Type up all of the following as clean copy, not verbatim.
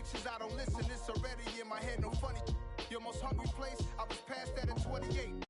bitches, I don't listen. It's already in my head, no funny. Your most hungry place, I was past that at 28.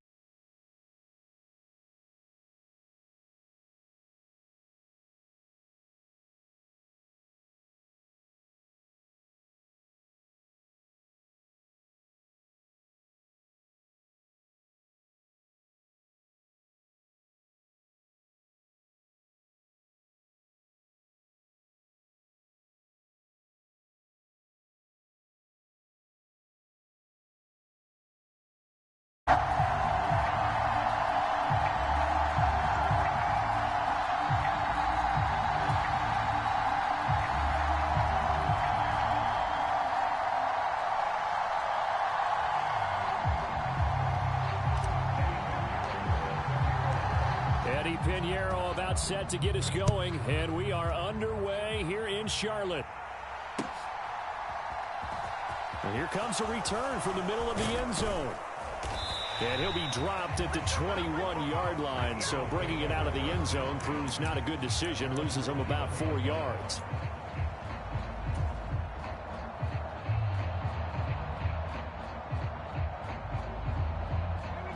Pinheiro about set to get us going, and we are underway here in Charlotte. And here comes a return from the middle of the end zone. And he'll be dropped at the 21-yard line, so bringing it out of the end zone proves not a good decision, loses him about 4 yards.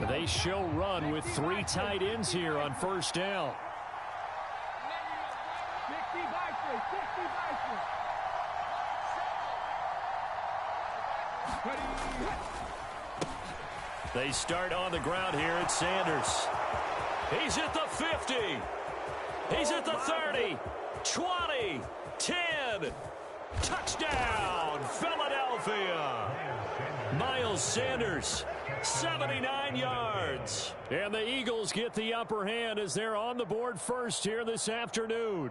They show run with 3 tight ends here on first down. They start on the ground here at Sanders. He's at the 50. He's at the 30. 20. 10. Touchdown, Philadelphia. Miles Sanders, 79 yards. And the Eagles get the upper hand as they're on the board first here this afternoon.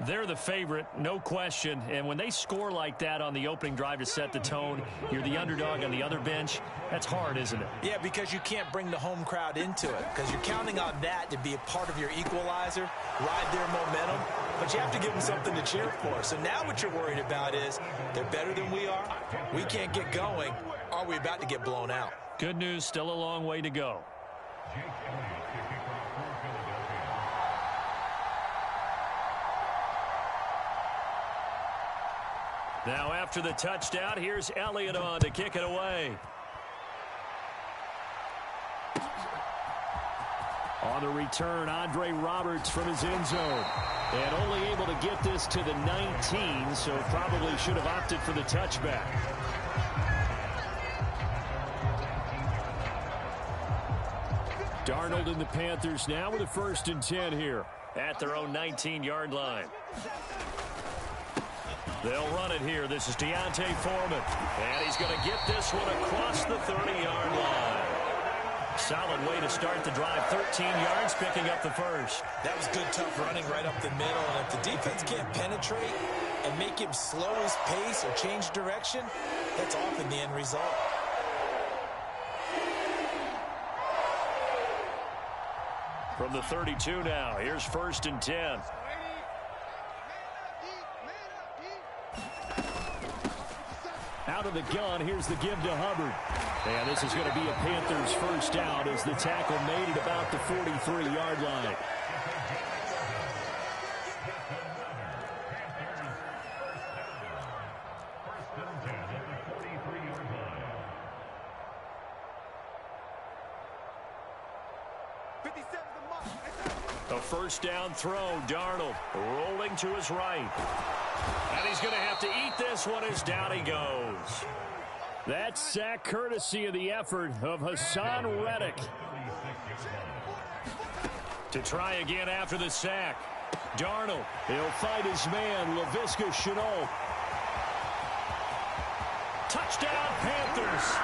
They're the favorite, no question. And when they score like that on the opening drive to set the tone, you're the underdog on the other bench. That's hard, isn't it? Yeah, because you can't bring the home crowd into it, because you're counting on that to be a part of your equalizer, ride their momentum. But you have to give them something to cheer for. So now what you're worried about is they're better than we are. We can't get going. Are we about to get blown out? Good news, still a long way to go. Now after the touchdown, here's Elliott on to kick it away. On the return, Andre Roberts from his end zone. And only able to get this to the 19, so probably should have opted for the touchback. Darnold and the Panthers now with a 1st and 10 here at their own 19-yard line. They'll run it here. This is Deontay Foreman. And he's going to get this one across the 30-yard line. Solid way to start the drive. 13 yards, picking up the first. That was good, tough running right up the middle. And if the defense can't penetrate and make him slow his pace or change direction, that's often the end result. From the 32 now, here's 1st and 10. Out of the gun, here's the give to Hubbard. And this is going to be a Panthers first down as the tackle made it about the 43-yard line. A first down throw, Darnold rolling to his right. And he's going to have to eat this one as down he goes. That sack courtesy of the effort of Hassan Reddick. To try again after the sack. Darnold, he'll fight his man, Laviska Shenault. Touchdown Panthers.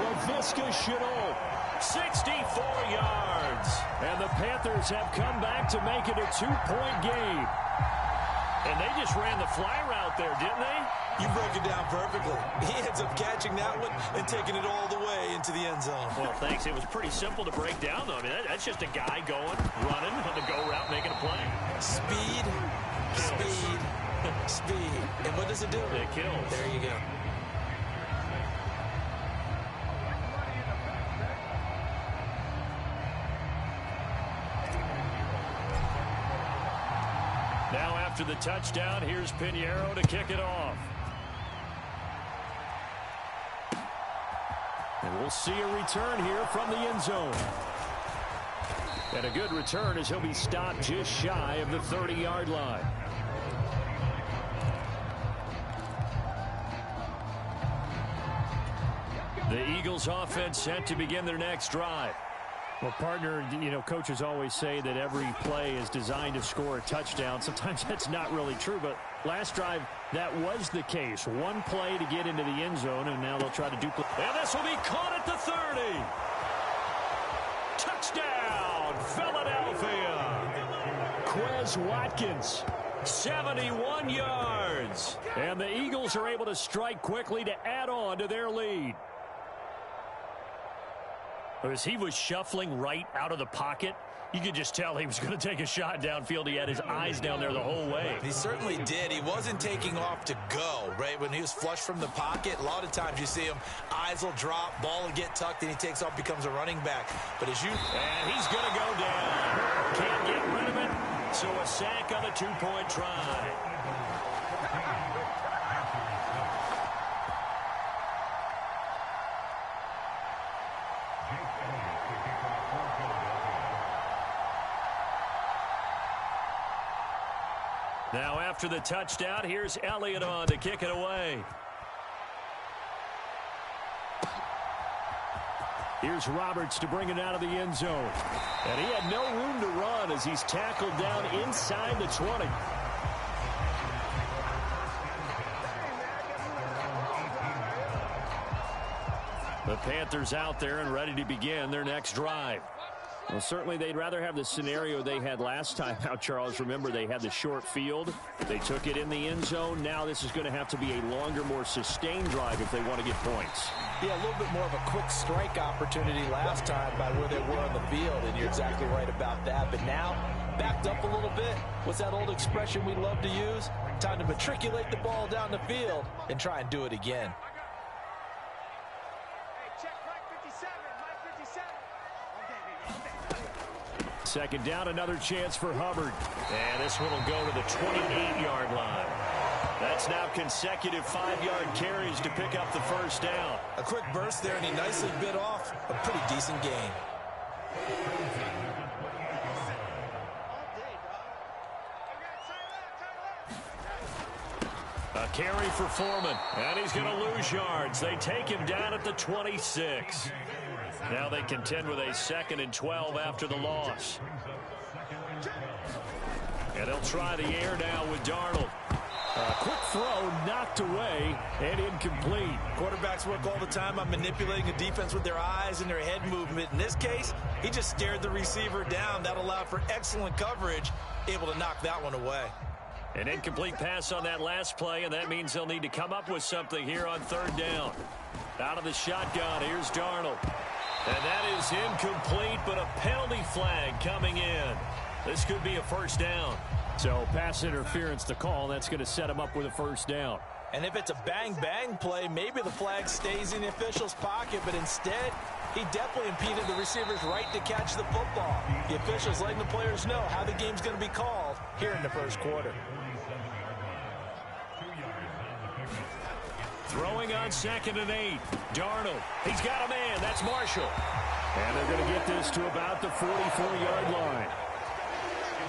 Laviska Shenault, 64 yards. And the Panthers have come back to make it a 2-point game. And they just ran the fly route there, didn't they? You broke it down perfectly. He ends up catching that one and taking it all the way into the end zone. Well, thanks. It was pretty simple to break down, though. I mean, that's just a guy going, running on the go route, making a play. Speed, speed, speed. And what does it do? It kills. There you go. after the touchdown, here's Pinheiro to kick it off. And we'll see a return here from the end zone. And a good return as he'll be stopped just shy of the 30-yard line. The Eagles offense set to begin their next drive. Well, partner, you know, coaches always say that every play is designed to score a touchdown. Sometimes that's not really true, but last drive, that was the case. One play to get into the end zone, and now they'll try to duplicate. And this will be caught at the 30. Touchdown, Philadelphia. Quez Watkins, 71 yards. And the Eagles are able to strike quickly to add on to their lead. As he was shuffling right out of the pocket, you could just tell he was going to take a shot downfield. He had his eyes down there the whole way. He certainly did. He wasn't taking off to go, right? When he was flush from the pocket, a lot of times you see him, eyes will drop, ball will get tucked, and he takes off, becomes a running back. But as you... And he's going to go down. Can't get rid of it, so a sack on the two-point try. Now after the touchdown, here's Elliott on to kick it away. Here's Roberts to bring it out of the end zone. And he had no room to run as he's tackled down inside the 20. The Panthers out there and ready to begin their next drive. Well, certainly they'd rather have the scenario they had last time out, Charles. Remember, they had the short field. They took it in the end zone. Now this is going to have to be a longer, more sustained drive if they want to get points. Yeah, a little bit more of a quick strike opportunity last time by where they were on the field, and you're exactly right about that. But now, backed up a little bit. What's that old expression we love to use? Time to matriculate the ball down the field and try and do it again. Second down, another chance for Hubbard. And this one will go to the 28-yard line. That's now consecutive 5-yard carries to pick up the first down. A quick burst there, and he nicely bit off a pretty decent gain. A carry for Foreman, and he's going to lose yards. They take him down at the 26. Now they contend with a 2nd and 12 after the loss. And they'll try the air now with Darnold. A quick throw knocked away and incomplete. Quarterbacks work all the time on manipulating a defense with their eyes and their head movement. In this case, he just stared the receiver down. That allowed for excellent coverage, able to knock that one away. An incomplete pass on that last play, and that means they'll need to come up with something here on 3rd down. Out of the shotgun, here's Darnold. And that is incomplete, but a penalty flag coming in. This could be a first down. So pass interference to call. That's going to set him up with a first down. And if it's a bang-bang play, maybe the flag stays in the official's pocket, but instead, he definitely impeded the receiver's right to catch the football. The officials letting the players know how the game's going to be called here in the first quarter. Throwing on 2nd and 8. Darnold. He's got a man. That's Marshall. And they're going to get this to about the 44-yard line.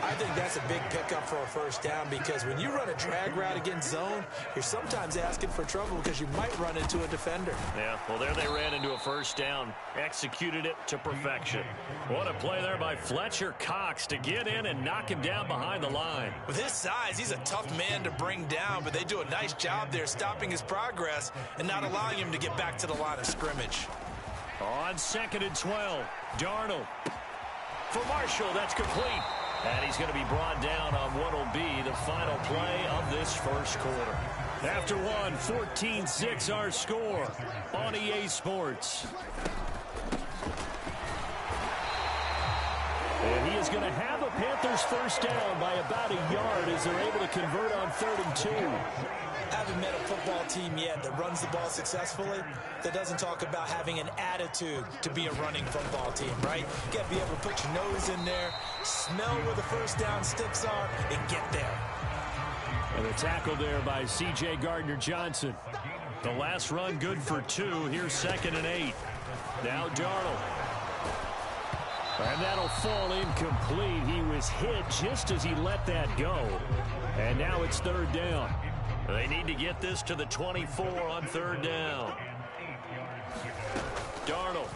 I think that's a big pickup for a first down because when you run a drag route against zone, you're sometimes asking for trouble because you might run into a defender. Yeah, well, there they ran into a first down. Executed it to perfection. What a play there by Fletcher Cox to get in and knock him down behind the line. With his size, he's a tough man to bring down, but they do a nice job there stopping his progress and not allowing him to get back to the line of scrimmage. On 2nd and 12, Darnold. For Marshall, that's complete. And he's going to be brought down on what will be the final play of this first quarter. After one, 14-6 our score on EA Sports. And he is going to have a Panthers first down by about a yard as they're able to convert on 3rd and 2. Haven't met a football team yet that runs the ball successfully, that doesn't talk about having an attitude to be a running football team, right? You got to be able to put your nose in there, smell where the first down sticks are, and get there. And the tackle there by C.J. Gardner-Johnson. The last run good for 2. Here's 2nd and 8. Now Darnold. And that'll fall incomplete. He was hit just as he let that go. And now it's 3rd down. They need to get this to the 24 on 3rd down. Darnold.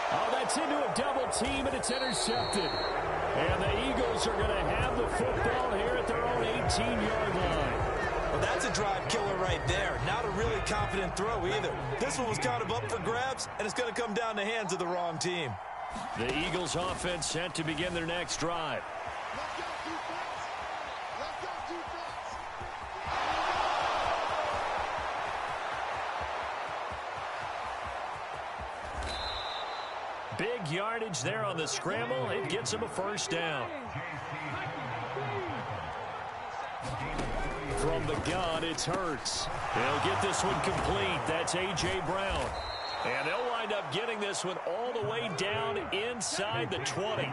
Oh, that's into a double team, and it's intercepted. And the Eagles are going to have the football here at their own 18-yard line. Well, that's a drive killer right there. Not a really confident throw either. This one was kind of up for grabs, and it's going to come down the hands of the wrong team. The Eagles offense set to begin their next drive. Big yardage there on the scramble. It gets him a 1st down. From the gun, it's Hurts. They'll get this one complete. That's A.J. Brown. And they'll wind up getting this one all the way down inside the 20.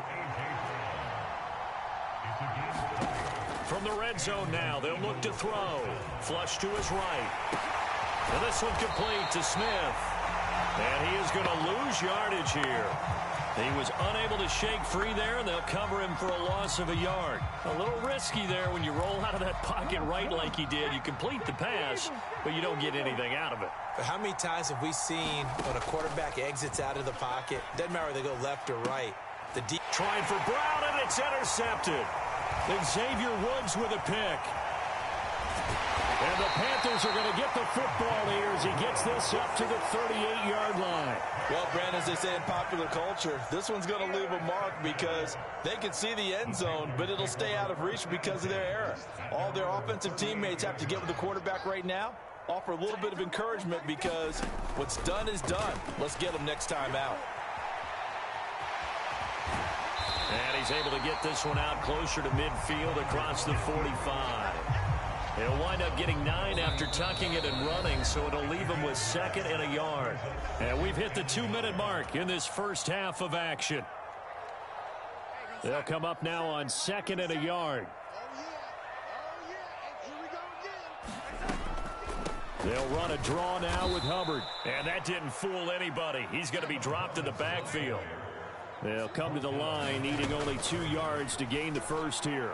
From the red zone now, they'll look to throw. Flush to his right. And this one complete to Smith. And he is going to lose yardage here. He was unable to shake free there, and they'll cover him for a loss of a yard. A little risky there when you roll out of that pocket right like he did. You complete the pass, but you don't get anything out of it. But how many times have we seen when a quarterback exits out of the pocket, doesn't matter whether they go left or right, the deep trying for Brown, and it's intercepted. Xavier Woods with a pick. And the Panthers are going to get the football here as he gets this up to the 38-yard line. Well, Brandon, as they say in popular culture, this one's going to leave a mark because they can see the end zone, but it'll stay out of reach because of their error. All their offensive teammates have to get with the quarterback right now, offer a little bit of encouragement because what's done is done. Let's get them next time out. And he's able to get this one out closer to midfield across the 45. He'll wind up getting 9 after tucking it and running, so it'll leave him with 2nd and a yard. And we've hit the 2-minute mark in this first half of action. They'll come up now on 2nd and a yard. They'll run a draw now with Hubbard. And that didn't fool anybody. He's going to be dropped in the backfield. They'll come to the line, needing only 2 yards to gain the first here.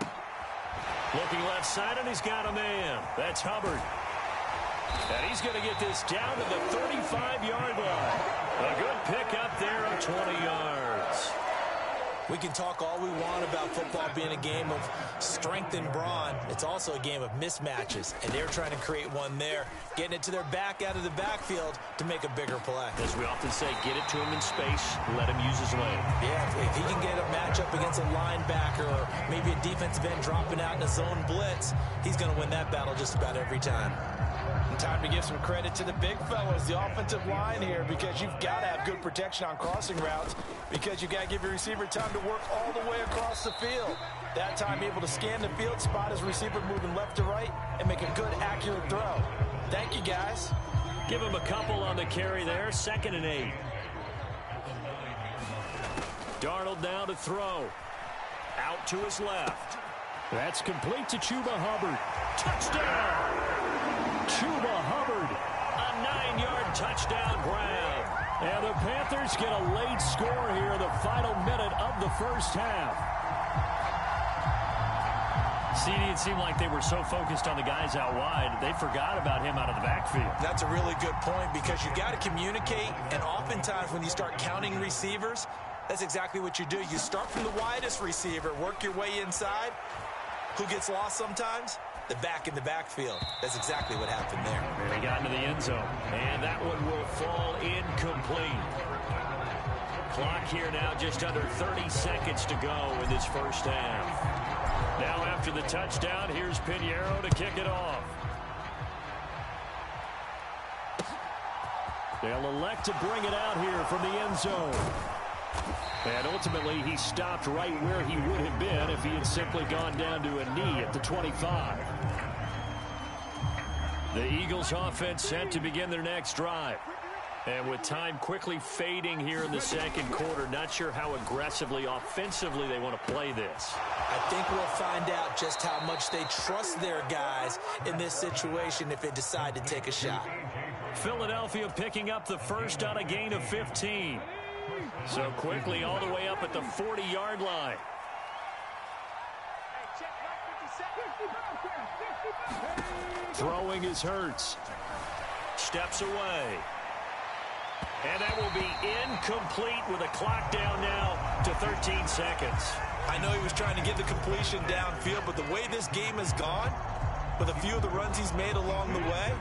Looking left side, and he's got a man. That's Hubbard. And he's going to get this down to the 35-yard line. A good pickup there of 20 yards. We can talk all we want about football being a game of strength and brawn. It's also a game of mismatches, and they're trying to create one there, getting it to their back out of the backfield to make a bigger play. As we often say, get it to him in space, let him use his leg. Yeah, if he can get a matchup against a linebacker or maybe a defensive end dropping out in a zone blitz, he's going to win that battle just about every time. Time to give some credit to the big fellas, the offensive line here, because you've got to have good protection on crossing routes because you've got to give your receiver time to work all the way across the field. That time able to scan the field, spot his receiver moving left to right, and make a good, accurate throw. Thank you, guys. Give him a couple on the carry there, 2nd and 8. Darnold now to throw. Out to his left. That's complete to Chuba Hubbard. Touchdown! Chuba Hubbard, a 9-yard touchdown grab. And the Panthers get a late score here, the final minute of the first half. CD, it seemed like they were so focused on the guys out wide, they forgot about him out of the backfield. That's a really good point because you got to communicate, and oftentimes when you start counting receivers, that's exactly what you do. You start from the widest receiver, work your way inside. Who gets lost sometimes? The back in the backfield. That's exactly what happened there. And he got into the end zone. And that one will fall incomplete. Clock here now just under 30 seconds to go in this first half. Now after the touchdown, here's Pinheiro to kick it off. They'll elect to bring it out here from the end zone. And ultimately, he stopped right where he would have been if he had simply gone down to a knee at the 25. The Eagles offense set to begin their next drive. And with time quickly fading here in the second quarter, not sure how aggressively, offensively they want to play this. I think we'll find out just how much they trust their guys in this situation if they decide to take a shot. Philadelphia picking up the first on a gain of 15. So quickly all the way up at the 40-yard line. Throwing is Hurts. Steps away. And that will be incomplete with a clock down now to 13 seconds. I know he was trying to get the completion downfield, but the way this game has gone, with a few of the runs he's made along the way,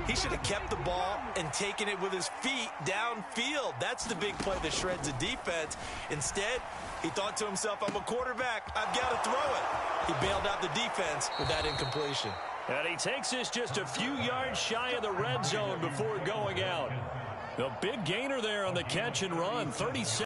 he should have kept the ball and taken it with his feet downfield. That's the big play that shreds the defense. Instead, he thought to himself, I'm a quarterback. I've got to throw it. He bailed out the defense with that incompletion. And he takes this just a few yards shy of the red zone before going out. The big gainer there on the catch and run, 36.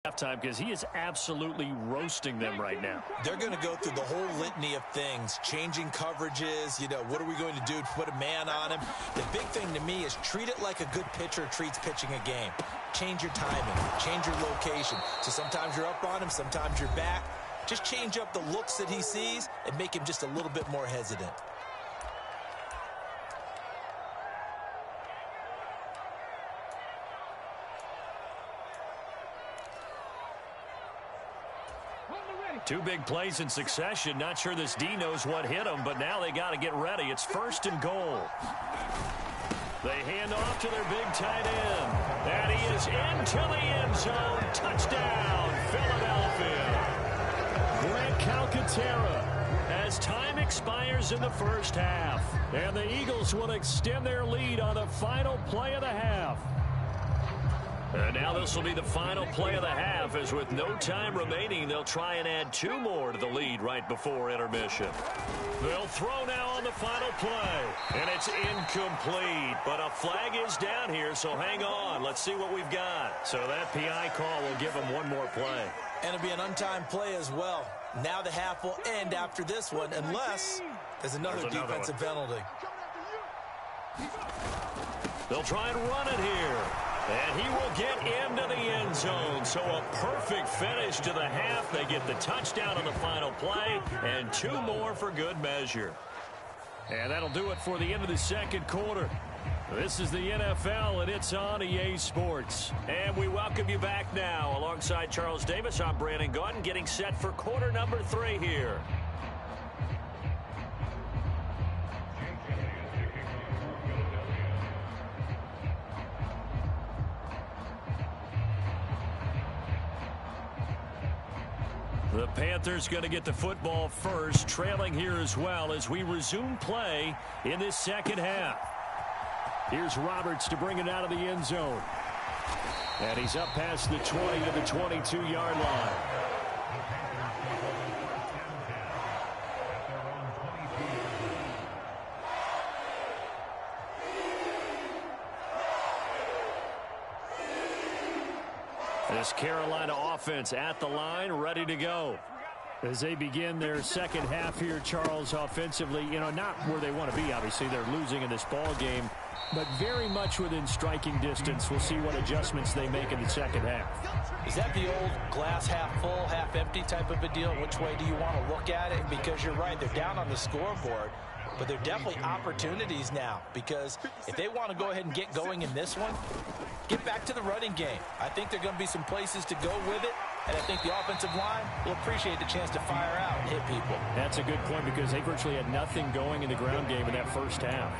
Halftime, because he is absolutely roasting them right now. They're going to go through the whole litany of things, changing coverages, what are we going to do to put a man on him? The big thing to me is treat it like a good pitcher treats pitching a game. Change your timing, change your location. So sometimes you're up on him, sometimes you're back. Just change up the looks that he sees and make him just a little bit more hesitant. Two big plays in succession. Not sure this D knows what hit him, but now they got to get ready. It's 1st and goal. They hand off to their big tight end. And he is into the end zone. Touchdown, Philadelphia. Brett Calcaterra as time expires in the first half. And the Eagles will extend their lead on the final play of the half. And now this will be the final play of the half, as with no time remaining, they'll try and add 2 more to the lead right before intermission. They'll throw now on the final play, and it's incomplete. But a flag is down here, so hang on. Let's see what we've got. So that PI call will give them 1 more play. And it'll be an untimed play as well. Now the half will end after this one, unless there's another defensive penalty. They'll try and run it here. And he will get into the end zone. So a perfect finish to the half. They get the touchdown on the final play, and 2 more for good measure. And that'll do it for the end of the second quarter. This is the NFL, and it's on EA Sports. And we welcome you back now. Alongside Charles Davis, I'm Brandon Gaudin, getting set for quarter number 3 here. The Panthers going to get the football first, trailing here as well as we resume play in this second half. Here's Roberts to bring it out of the end zone. And he's up past the 20 to the 22-yard line. This Carolina offense at the line, ready to go. As they begin their second half here, Charles, offensively, not where they want to be. Obviously, they're losing in this ball game, but very much within striking distance. We'll see what adjustments they make in the second half. Is that the old glass half full, half empty type of a deal? Which way do you want to look at it? Because you're right, they're down on the scoreboard, but they're definitely opportunities now, because if they want to go ahead and get going in this one, get back to the running game. I think there are going to be some places to go with it, and I think the offensive line will appreciate the chance to fire out and hit people. That's a good point, because they virtually had nothing going in the ground game in that first half.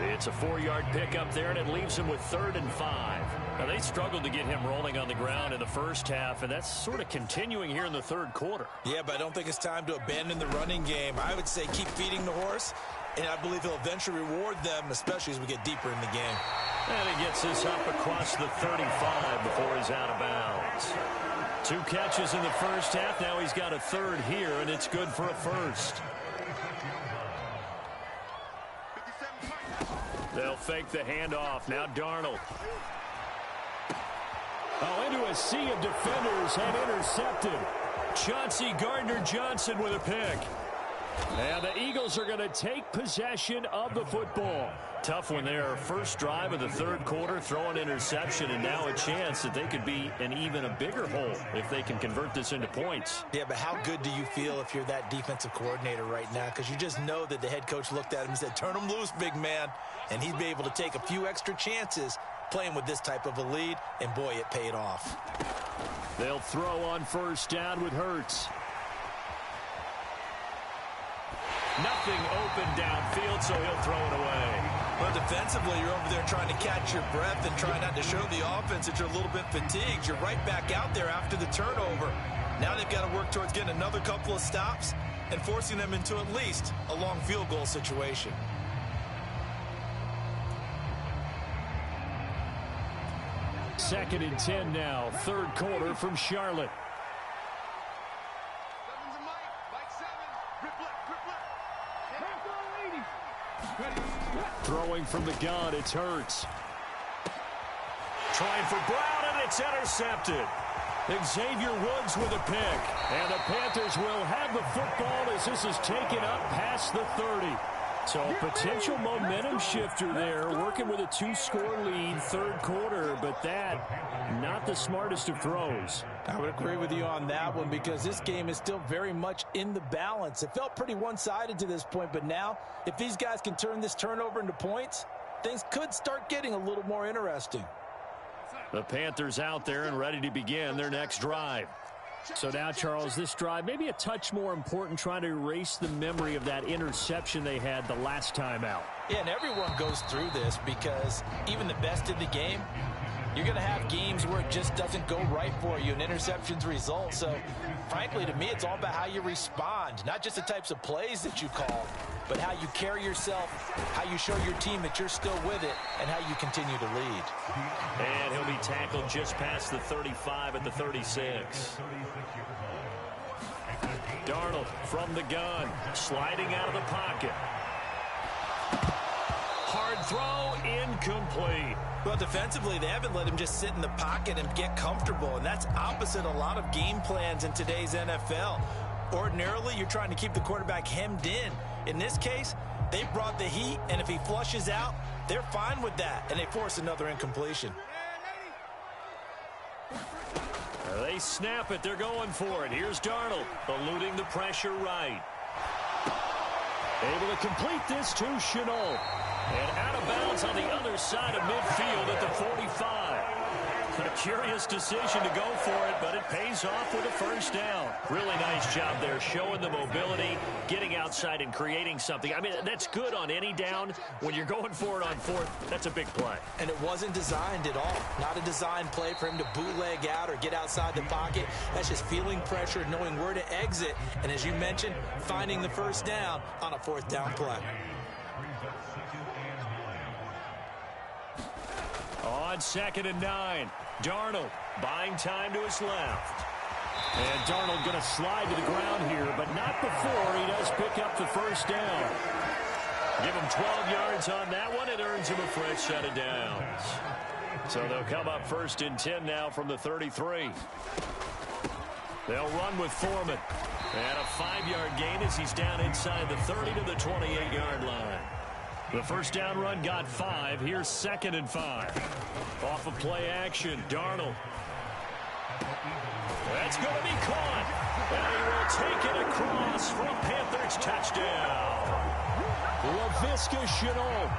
It's a 4-yard pickup there, and it leaves them with 3rd and 5. Now, they struggled to get him rolling on the ground in the first half, and that's sort of continuing here in the third quarter. Yeah, but I don't think it's time to abandon the running game. I would say keep feeding the horse, and I believe he'll eventually reward them, especially as we get deeper in the game. And he gets this up across the 35 before he's out of bounds. 2 catches in the first half. Now he's got a 3rd here, and it's good for a 1st. They'll fake the handoff. Now Darnold. Oh, into a sea of defenders and intercepted. Chauncey Gardner-Johnson with a pick. And the Eagles are going to take possession of the football. Tough one there. First drive of the third quarter, throw an interception, and now a chance that they could be in even a bigger hole if they can convert this into points. Yeah, but how good do you feel if you're that defensive coordinator right now? Because you just know that the head coach looked at him and said, turn him loose, big man. And he'd be able to take a few extra chances playing with this type of a lead, and boy, it paid off. They'll throw on first down with Hurts. Nothing open downfield, so he'll throw it away. Well, defensively, you're over there trying to catch your breath and try not to show the offense that you're a little bit fatigued. You're right back out there after the turnover. Now they've got to work towards getting another couple of stops and forcing them into at least a long field goal situation. Second and 10 now, third quarter from Charlotte. Throwing from the gun, it's Hurts. Trying for Brown, and it's intercepted. Xavier Woods with a pick. And the Panthers will have the football as this is taken up past the 30. So a potential momentum shifter there, working with a two-score lead, third quarter, but that, not the smartest of throws. I would agree with you on that one because this game is still very much in the balance. It felt pretty one-sided to this point, but now, if these guys can turn this turnover into points, things could start getting a little more interesting. The Panthers out there and ready to begin their next drive. So now, Charles, this drive maybe a touch more important, trying to erase the memory of that interception they had the last time out. Yeah, and everyone goes through this because even the best in the game, you're going to have games where it just doesn't go right for you and interceptions result. So, frankly, to me, it's all about how you respond, not just the types of plays that you call, but how you carry yourself, how you show your team that you're still with it, and how you continue to lead. And he'll be tackled just past the 35 at the 36. Darnold from the gun, sliding out of the pocket. Hard throw, incomplete. Well, defensively, they haven't let him just sit in the pocket and get comfortable, and that's opposite a lot of game plans in today's NFL. Ordinarily, you're trying to keep the quarterback hemmed in. In this case, they brought the heat, and if he flushes out, they're fine with that, and they force another incompletion. They snap it. They're going for it. Here's Darnold, eluding the pressure right. Able to complete this to Shenault. And out of bounds on the other side of midfield at the 45. A curious decision to go for it, but it pays off with a first down. Really nice job there, showing the mobility, getting outside and creating something. I mean, that's good on any down. When you're going for it on fourth, that's a big play. And it wasn't designed at all. Not a designed play for him to bootleg out or get outside the pocket. That's just feeling pressure, knowing where to exit, and as you mentioned, finding the first down on a fourth down play. On 2nd and 9, Darnold buying time to his left. And Darnold going to slide to the ground here, but not before he does pick up the first down. Give him 12 yards on that one. It earns him a fresh set of downs. So they'll come up 1st and 10 now from the 33. They'll run with Foreman. And a 5-yard gain as he's down inside the 30 to the 28-yard line. The first down run got 5. Here's 2nd and 5. Off of play action, Darnold. That's going to be caught. And he will take it across for a Panthers touchdown. Laviska Shenault,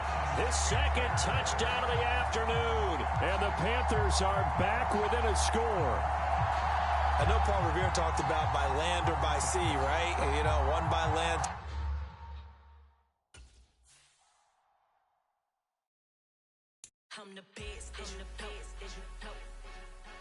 His second touchdown of the afternoon. and the Panthers are back within a score. I know Paul Revere talked about by land or by sea, right? You know, one by land. I'm the best, I'm the best, I'm the best.